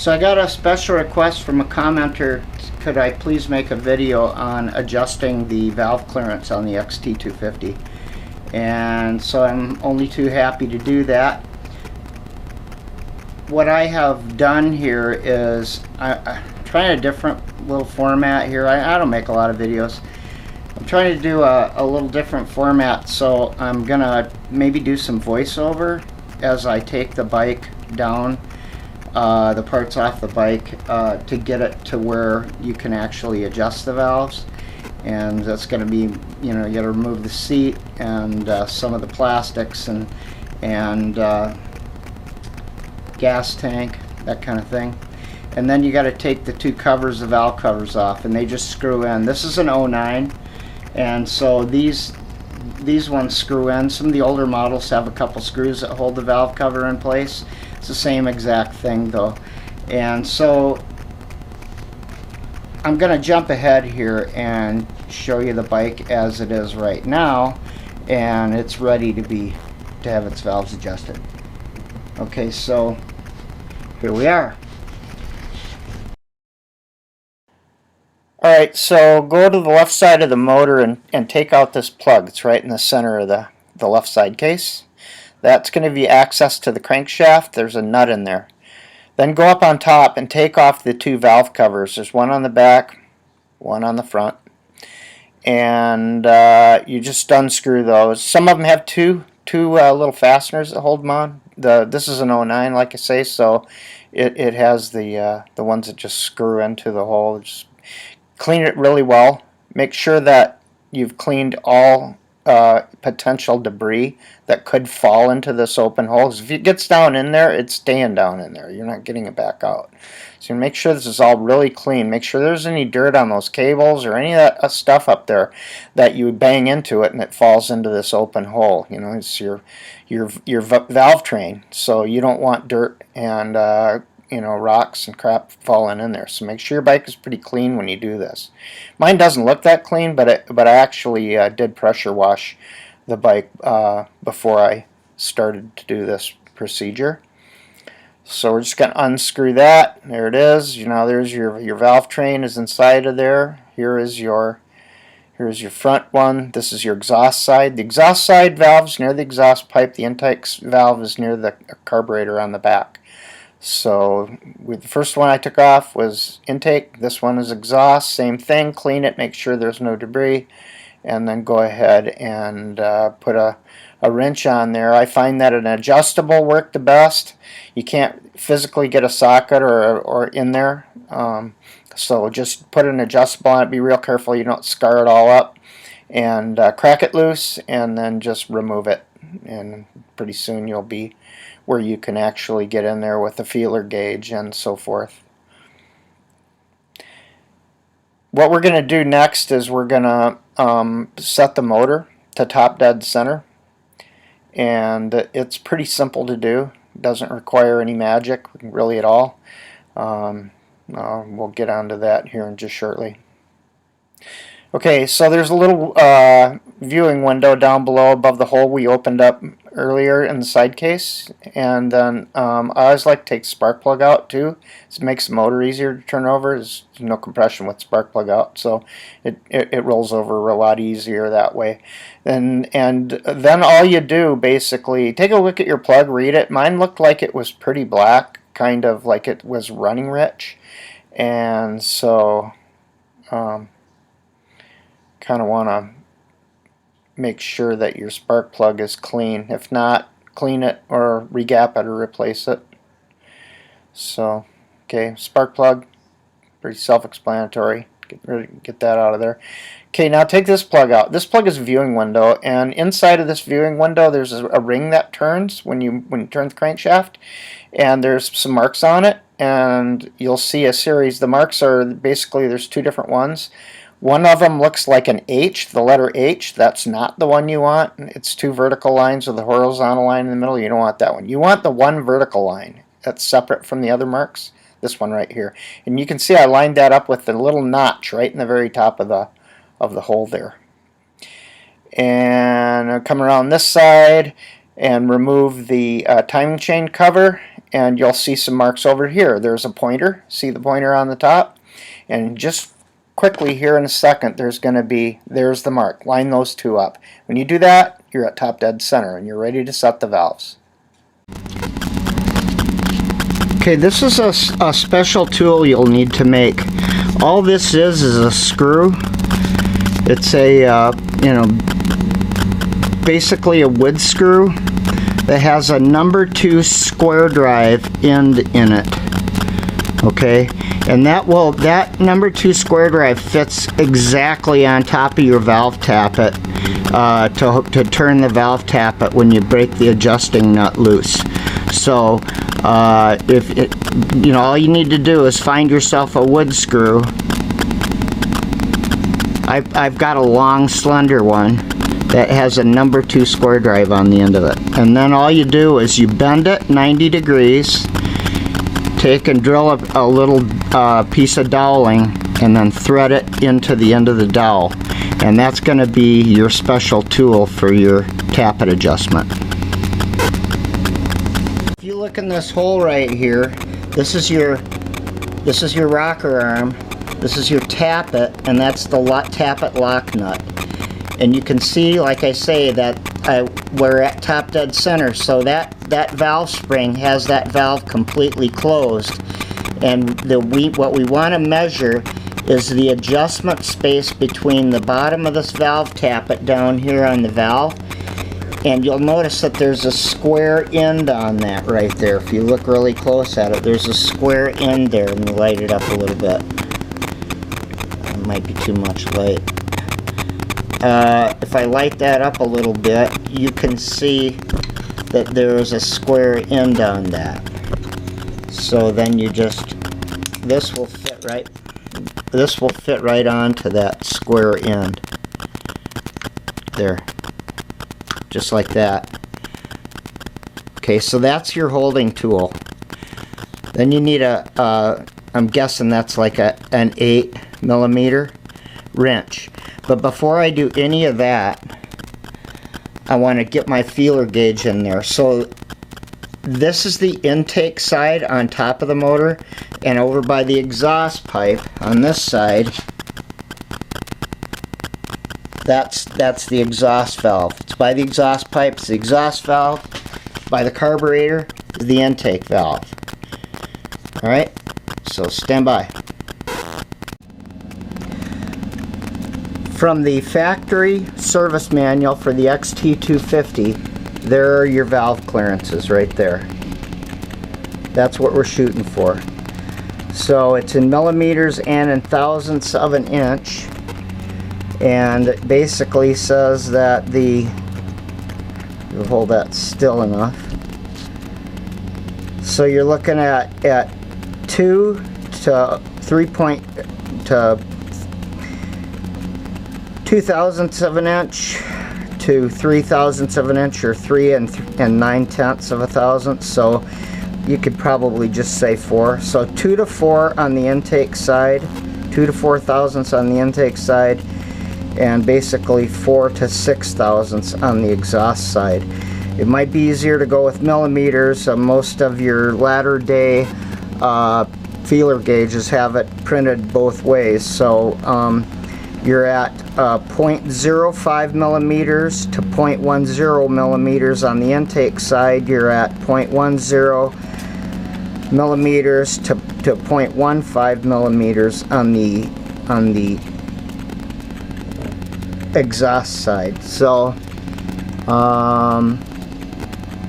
So I got a special request from a commenter. Could I please make a video on adjusting the valve clearance on the XT250? And so I'm only too happy to do that. What I have done here is I'm trying a different little format here. I don't make a lot of videos. I'm trying to do a little different format, so I'm gonna maybe do some voiceover as I take the bike down, the parts off the bike, to get it to where you can actually adjust the valves. And that's going to be, you know, you got to remove the seat and some of the plastics and gas tank, that kind of thing. And then you got to take the two covers, the valve covers, off, and they just screw in. This is an 09, and so these ones screw in. Some of the older models have a couple screws that hold the valve cover in place. It's the same exact thing though. And so I'm going to jump ahead here and show you the bike as it is right now, and it's ready to have its valves adjusted. Okay, so here we are. Alright, so go to the left side of the motor and take out this plug. It's right in the center of the left side case. That's going to be access to the crankshaft. There's a nut in there. Then go up on top and take off the two valve covers. There's one on the back, one on the front. And you just unscrew those. Some of them have two little fasteners that hold them on. This is an 09, like I say, so it has the ones that just screw into the hole. Just clean it really well. Make sure that you've cleaned all potential debris that could fall into this open hole. If it gets down in there, it's staying down in there. You're not getting it back out. So make sure this is all really clean. Make sure there's any dirt on those cables or any of that stuff up there that you bang into it and it falls into this open hole. You know, it's your valve train, so you don't want dirt and you know, rocks and crap falling in there. So make sure your bike is pretty clean when you do this. Mine doesn't look that clean, but I actually did pressure wash the bike before I started to do this procedure. So we're just going to unscrew that. There it is. You know, there's your valve train is inside of there. Here's your front one. This is your exhaust side. The exhaust side valve is near the exhaust pipe. The intake valve is near the carburetor on the back. So the first one I took off was intake. This one is exhaust. Same thing. Clean it. Make sure there's no debris. And then go ahead and put a wrench on there. I find that an adjustable worked the best. You can't physically get a socket or in there. So just put an adjustable on it. Be real careful you don't scar it all up. And crack it loose and then just remove it. And pretty soon you'll be where you can actually get in there with the feeler gauge and so forth. What we're going to do next is we're going to set the motor to top dead center, and it's pretty simple to do. It doesn't require any magic really at all. We'll get onto that here in just shortly. Okay, so there's a little viewing window down below above the hole we opened up earlier in the side case, and then I always like to take the spark plug out too. It makes the motor easier to turn over. There's no compression with spark plug out, so it rolls over a lot easier that way. And then all you do basically, take a look at your plug, read it. Mine looked like it was pretty black, kind of like it was running rich, and so kind of want to make sure that your spark plug is clean. If not, clean it or regap it or replace it. So, okay, spark plug, pretty self-explanatory. Get that out of there. Okay, now take this plug out. This plug is a viewing window, and inside of this viewing window there's a ring that turns when you turn the crankshaft, and there's some marks on it, and you'll see a series. The marks are basically, there's two different ones. One of them looks like an H, the letter H. That's not the one you want. It's two vertical lines with a horizontal line in the middle. You don't want that one. You want the one vertical line that's separate from the other marks. This one right here. And you can see I lined that up with the little notch right in the very top of the hole there. And I'll come around this side and remove the timing chain cover and you'll see some marks over here. There's a pointer. See the pointer on the top? And just quickly here in a second, there's the mark. Line those two up. When you do that, you're at top dead center and you're ready to set the valves. Okay, this is a special tool you'll need to make. All this is a screw. It's a basically a wood screw that has a number 2 square drive end in it. Okay, and that number 2 square drive fits exactly on top of your valve tappet to turn the valve tappet when you break the adjusting nut loose. So if it, all you need to do is find yourself a wood screw. I've got a long slender one that has a number 2 square drive on the end of it, and then all you do is you bend it 90 degrees, take and drill a little piece of doweling, and then thread it into the end of the dowel, and that's going to be your special tool for your tappet adjustment. If you look in this hole right here, this is your rocker arm, this is your tappet, and that's the tappet lock nut. And you can see, like I say, that we're at top dead center, so that valve spring has that valve completely closed. And what we want to measure is the adjustment space between the bottom of this valve tappet down here on the valve. And you'll notice that there's a square end on that right there. If you look really close at it, there's a square end there. Let me light it up a little bit. It might be too much light. If I light that up a little bit, you can see that there is a square end on that. So then this will fit right onto that square end. There. Just like that. Okay, so that's your holding tool. Then you need I'm guessing that's like an 8mm wrench. But before I do any of that, I want to get my feeler gauge in there. So this is the intake side on top of the motor, and over by the exhaust pipe on this side, that's the exhaust valve. It's by the exhaust pipe, it's the exhaust valve. By the carburetor is the intake valve. Alright, so stand by. From the factory service manual for the XT250, there are your valve clearances right there. That's what we're shooting for. So it's in millimeters and in thousandths of an inch, and it basically says that you'll hold that still enough. So you're looking at 2 to 2 thousandths of an inch to 3 thousandths of an inch, or 3 and 9/10 of a thousandth. So you could probably just say 4. So 2 to 4 on the intake side, 2 to 4 thousandths on the intake side, and basically 4 to 6 thousandths on the exhaust side. It might be easier to go with millimeters. Most of your latter day feeler gauges have it printed both ways. So you're at 0.05 millimeters to 0.10 millimeters on the intake side. You're at 0.10 millimeters to 0.15 millimeters on the exhaust side. So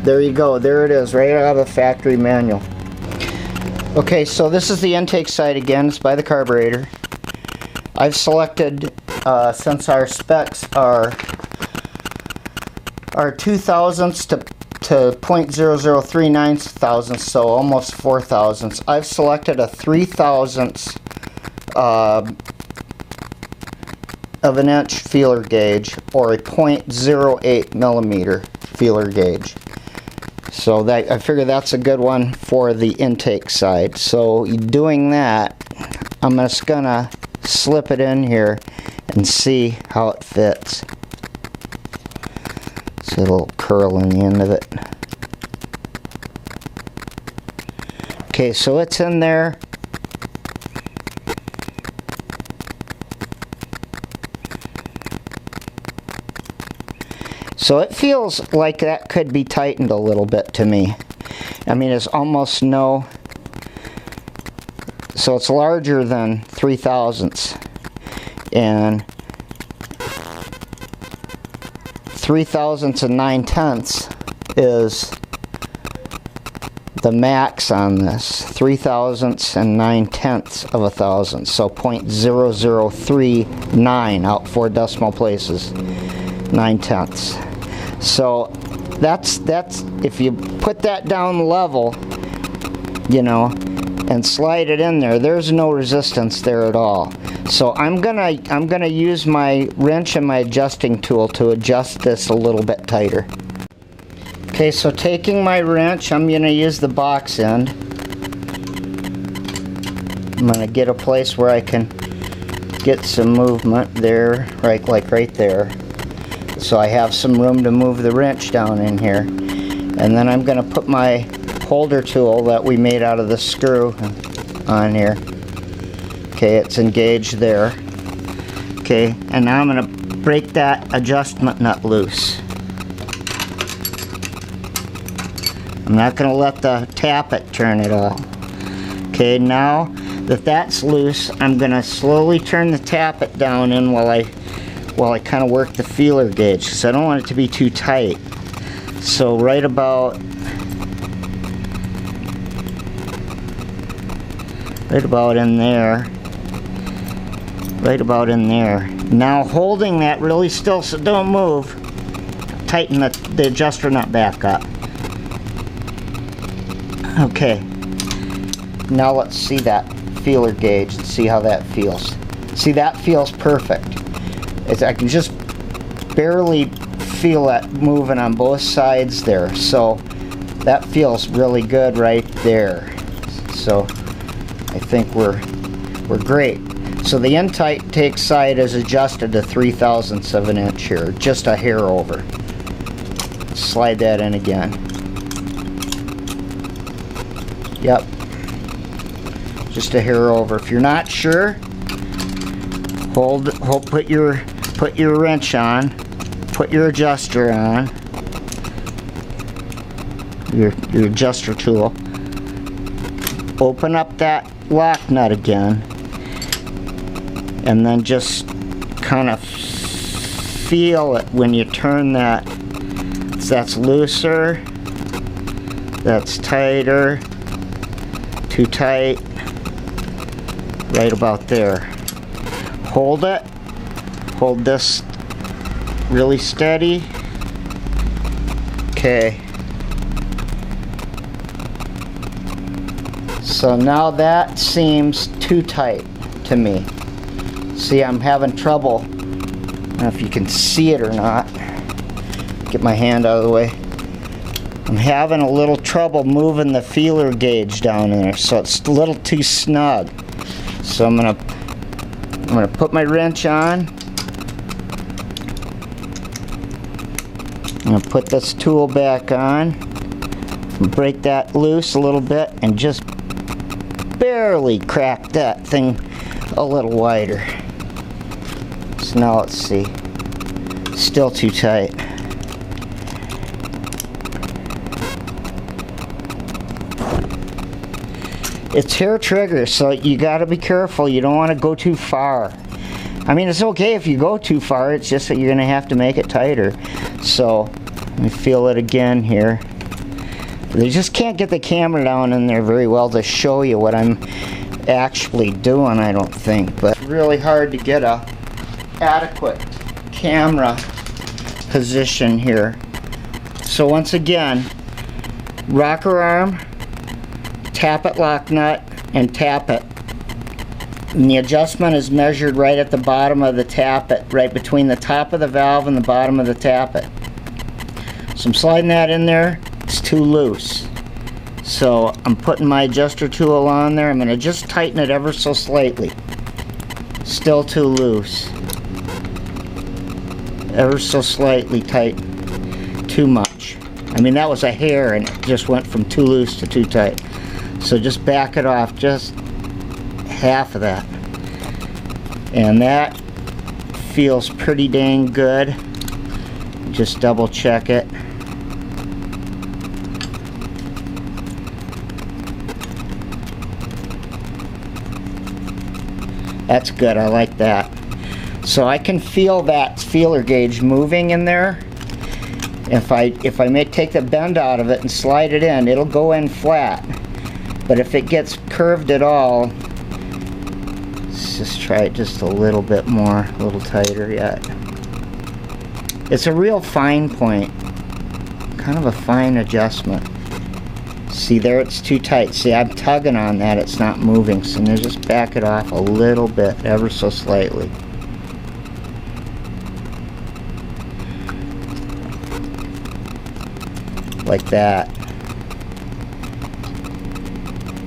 there you go. There it is, right out of the factory manual. Okay, so this is the intake side again. It's by the carburetor. I've selected, since our specs are 2 thousandths to 0.0039 thousandths, so almost 4 thousandths, I've selected a 3 thousandths of an inch feeler gauge, or a 0.08 millimeter feeler gauge. So I figure that's a good one for the intake side. So doing that, I'm just gonna slip it in here and see how it fits. See a little curl in the end of it. Okay, so it's in there. So it feels like that could be tightened a little bit to me. I mean, it's almost no, so it's larger than 3/1000ths, and 3/1000ths and 9/10ths is the max on this. 3/1000ths and 9/10ths of a thousand, so 0.0039 out 4 decimal places, 9/10ths. So that's if you put that down level, you know, and slide it in there, there's no resistance there at all. So I'm gonna use my wrench and my adjusting tool to adjust this a little bit tighter. Okay, so taking my wrench, I'm gonna use the box end. I'm gonna get a place where I can get some movement there, right, like right there. So I have some room to move the wrench down in here. And then I'm gonna put my holder tool that we made out of the screw on here. Okay, it's engaged there. Okay, and now I'm gonna break that adjustment nut loose. I'm not gonna let the tappet turn it off. Okay, now that that's loose, I'm gonna slowly turn the tappet down in while I kind of work the feeler gauge, because I don't want it to be too tight. So right about in there. Right about in there. Now holding that really still, so don't move. Tighten the adjuster nut back up. Okay. Now let's see that feeler gauge and see how that feels. See, that feels perfect. I can just barely feel that moving on both sides there, so that feels really good right there. So I think we're great. So the intake side is adjusted to 3/1000ths of an inch here, just a hair over. Slide that in again. Yep, just a hair over. If you're not sure, put your wrench on, put your adjuster on, your adjuster tool, open up that lock nut again, and then just kind of feel it when you turn that. That's looser, that's tighter, too tight, right about there. Hold it. Hold this really steady. Okay. So now that seems too tight to me. See, I'm having trouble. I don't know if you can see it or not. Get my hand out of the way. I'm having a little trouble moving the feeler gauge down in there, so it's a little too snug. So I'm gonna put my wrench on. I'm gonna put this tool back on, break that loose a little bit, and just barely crack that thing a little wider. So now let's see. Still too tight. It's hair trigger, so you gotta be careful. You don't want to go too far. I mean, it's okay if you go too far, it's just that you're gonna have to make it tighter. So let me feel it again here. They just can't get the camera down in there very well to show you what I'm actually doing, I don't think. But it's really hard to get a adequate camera position here. So once again, rocker arm, tappet lock nut, and tappet. And the adjustment is measured right at the bottom of the tappet, right between the top of the valve and the bottom of the tappet. So I'm sliding that in there. It's too loose. So I'm putting my adjuster tool on there. I'm going to just tighten it ever so slightly. Still too loose. Ever so slightly tight. Too much. I mean, that was a hair and it just went from too loose to too tight. So just back it off, just half of that. And that feels pretty dang good. Just double check it. That's good, I like that. So I can feel that feeler gauge moving in there. If I may take the bend out of it and slide it in, it'll go in flat. But if it gets curved at all, let's just try it just a little bit more, a little tighter yet. It's a real fine point, kind of a fine adjustment. See there, it's too tight. See, I'm tugging on that, it's not moving. So now just back it off a little bit, ever so slightly. Like that.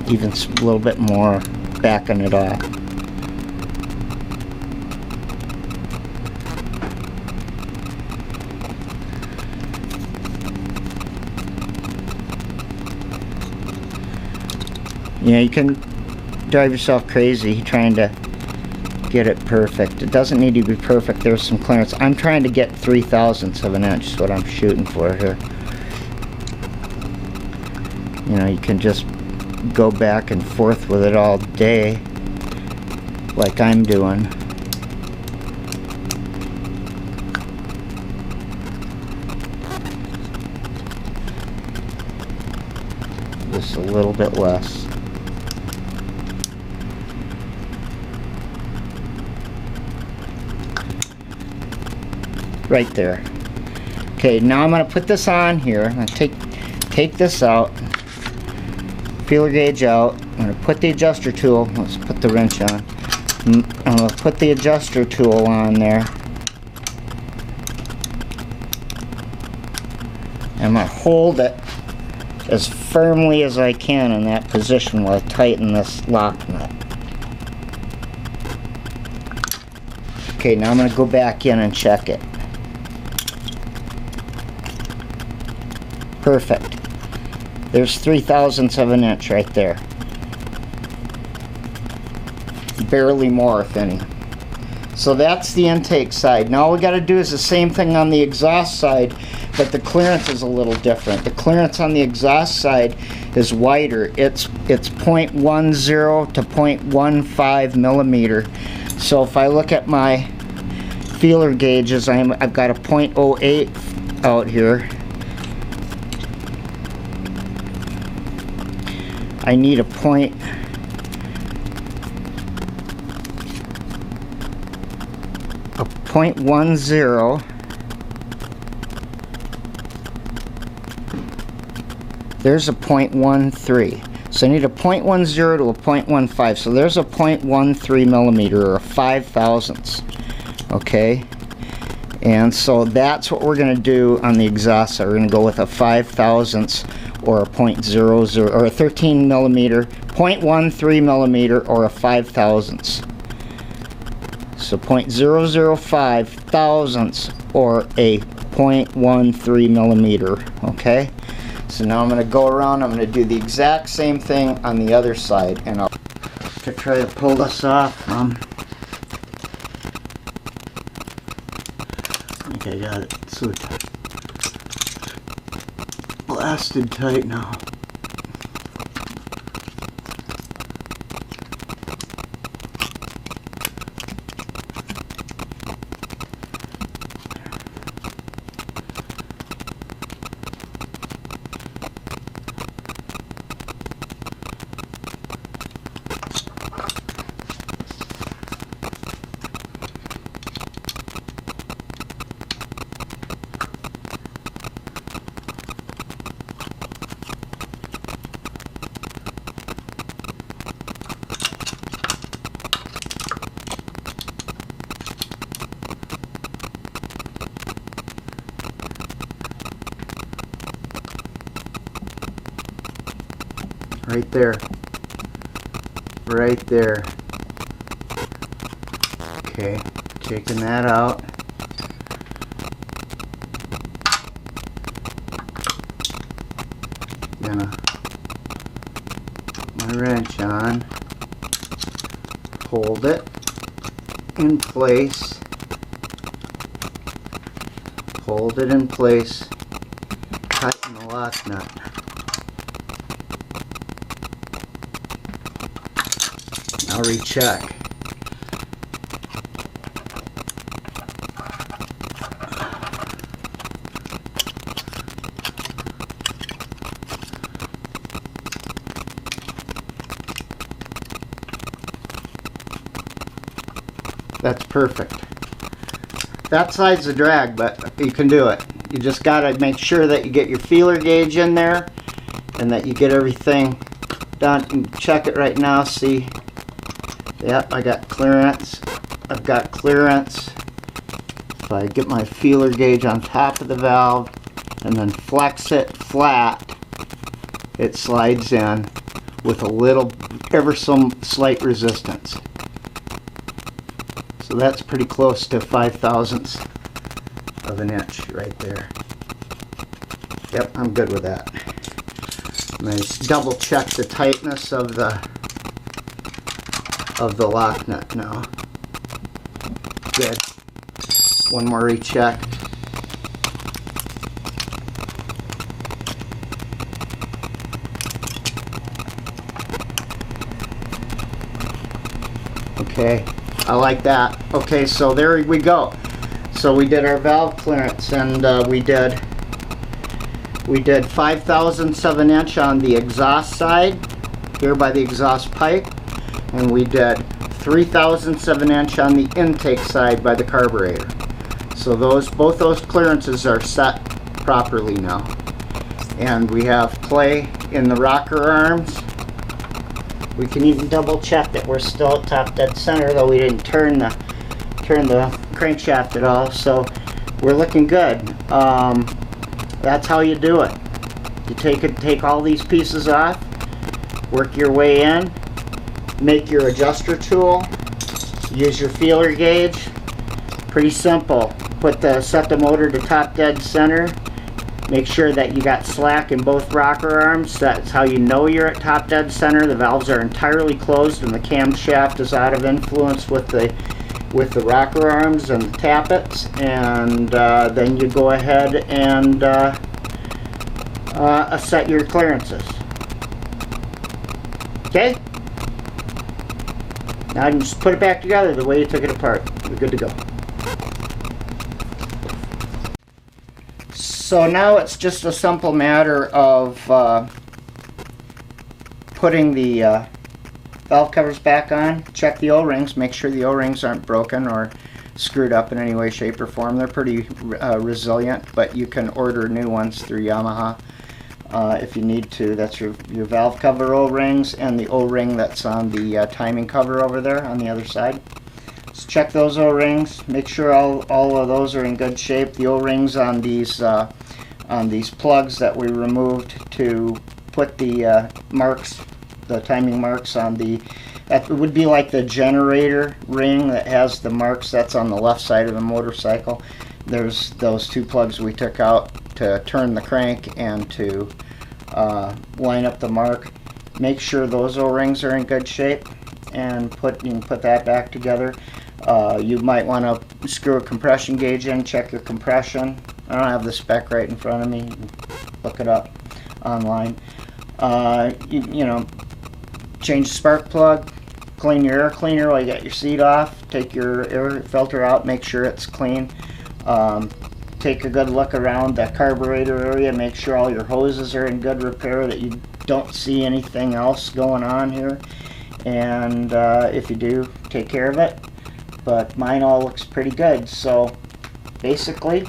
Even a little bit more, backing it off. You know, you can drive yourself crazy trying to get it perfect. It doesn't need to be perfect. There's some clearance. I'm trying to get 3/1000ths of an inch is what I'm shooting for here. You know, you can just go back and forth with it all day like I'm doing. Just a little bit less. Right there. Okay, now I'm going to put this on here. I'm going to take this out, feeler gauge out. I'm going to put the adjuster tool. Let's put the wrench on. I'm going to put the adjuster tool on there. I'm going to hold it as firmly as I can in that position while I tighten this lock nut. Okay, now I'm going to go back in and check it. Perfect. There's 3/1000ths of an inch right there. Barely more, if any. So that's the intake side. Now all we got to do is the same thing on the exhaust side, but the clearance is a little different. The clearance on the exhaust side is wider. It's 0.10 to 0.15 millimeter. So if I look at my feeler gauges, I've got a 0.08 out here. I need a 0.10. There's a 0.13. So I need a 0.10 to a 0.15. So there's a 0.13 millimeter, or a 5/1000ths. Okay? And so that's what we're going to do on the exhaust side. We're going to go with a 5/1000ths or a 0.00 or a 13 millimeter, 0.13 millimeter, or a 5/1000ths. So 0.005 thousandths or a 0.13 millimeter. Okay? So now I'm going to go around, I'm going to do the exact same thing on the other side, and I'll to try to pull this off. I think I got it so blasted tight now. Right there. Right there. Okay, taking that out. Gonna the wrench on, hold it in place, hold it in place, tighten the lock nut. Now recheck. That's perfect. That side's a drag, but you can do it. You just gotta make sure that you get your feeler gauge in there and that you get everything done. And check it right now, see. Yep, I got clearance. I've got clearance. If I get my feeler gauge on top of the valve and then flex it flat, it slides in with a little, ever so slight resistance. So that's pretty close to 5/1000ths of an inch right there. Yep, I'm good with that. I'm going to double check the tightness of the lock nut now. Good. One more recheck. Okay, I like that. Okay, so there we go. So we did our valve clearance, and we did 5/1000ths of an inch on the exhaust side here by the exhaust pipe, and we did 3/1000ths of an inch on the intake side by the carburetor. So both those clearances are set properly now, and we have play in the rocker arms. We can even double check that we're still at top dead center, though we didn't turn the crankshaft at all, so we're looking good. That's how you do it. You take all these pieces off, work your way in, make your adjuster tool, use your feeler gauge. Pretty simple. Set the motor to top dead center. Make sure that you got slack in both rocker arms. That's how you know you're at top dead center. The valves are entirely closed and the camshaft is out of influence with the rocker arms and the tappets. And then you go ahead and set your clearances. Okay? Now you just put it back together the way you took it apart. You're good to go. So now it's just a simple matter of putting the valve covers back on. Check the O-rings, make sure the O-rings aren't broken or screwed up in any way, shape, or form. They're pretty resilient, but you can order new ones through Yamaha if you need to. That's your valve cover O-rings and the O-ring that's on the timing cover over there on the other side. So check those O-rings, make sure all of those are in good shape. The O-rings on these plugs that we removed to put the marks, the timing marks on that would be like the generator ring that has the marks that's on the left side of the motorcycle. There's those two plugs we took out to turn the crank and to line up the mark. Make sure those O-rings are in good shape, and you can put that back together. You might want to screw a compression gauge in, check your compression. I don't have the spec right in front of me. Look it up online. You know, change the spark plug, clean your air cleaner while you got your seat off, take your air filter out, make sure it's clean. Take a good look around that carburetor area, make sure all your hoses are in good repair, that you don't see anything else going on here. And if you do, take care of it. But mine all looks pretty good. So basically,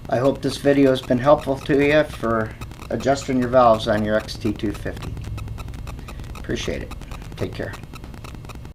I hope this video has been helpful to you for adjusting your valves on your XT250. Appreciate it. Take care.